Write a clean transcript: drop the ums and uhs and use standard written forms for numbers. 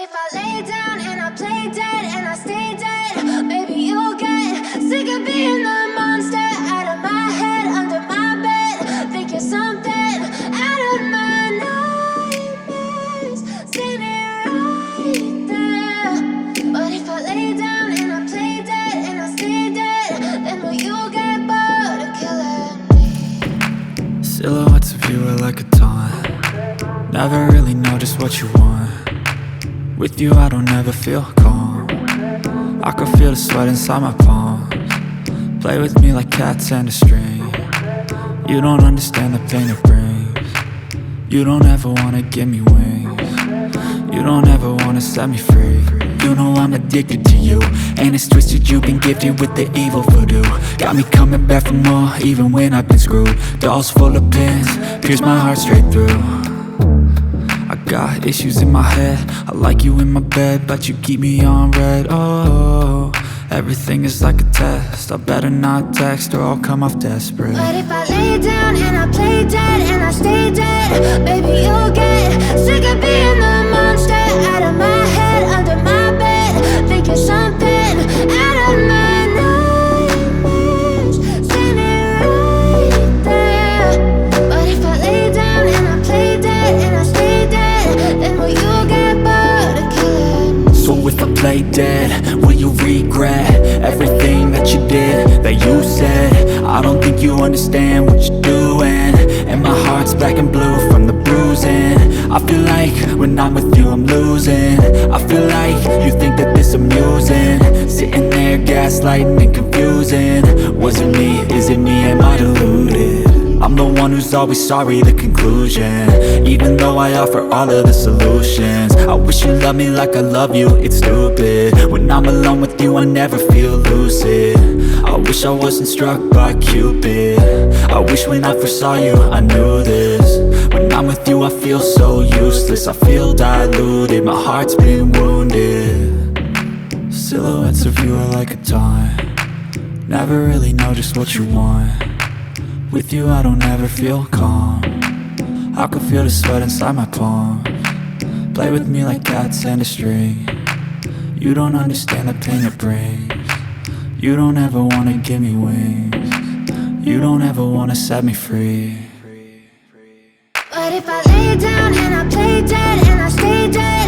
if I lay down and I play dead and I stay dead, maybe you'll get sick of being the monster out of my head, under my bed. Think you're something out of my nightmares, standing right there. But if I lay down and I play dead and I stay dead, then will you get bored of killing me? Silhouettes of you are like a taunt. Never really know just what you want. With you I don't ever feel calm. I can feel the sweat inside my palms. Play with me like cats and a string. You don't understand the pain it brings. You don't ever wanna give me wings. You don't ever wanna set me free. You know I'm addicted to you, and it's twisted, you've been gifted with the evil voodoo. Got me coming back for more, even when I've been screwed. Dolls full of pins, pierce my heart straight through. I got issues in my head, I like you in my bed, but you keep me on red. Oh, everything is like a test, I better not text or I'll come off desperate. But if I lay down and I play dead and I stay dead, baby you'll get sick of being the monster out of my head, under my bed. Think you're something out of my nightmares, standing right there. But if I lay down and I play dead and I stay dead, then will you get bored of killing me? So if I play dead, will you regret everything that you did, that you said? I don't think you understand what you're doing, and my heart's black and blue from the bruising. I feel like when I'm with you I'm losing. I feel like you think that this amusing, sitting there gaslighting and confusing. Was it me? Is it me? Am I deluded? I'm the one who's always sorry, the conclusion, even though I offer all of the solutions. I wish you loved me like I love you, it's stupid. When I'm alone with you I never feel lucid. I wish I wasn't struck by Cupid. I wish when I first saw you I knew this. When I'm with you I feel so useless, I feel diluted, my heart's been wounded. Silhouettes of you are like a taunt. Never really know just what you want. With you I don't ever feel calm. I can feel the sweat inside my palms. Play with me like cats and a string. You don't understand the pain it brings. You don't ever wanna give me wings. You don't ever wanna set me free. But if I lay down and I play dead and I stay dead,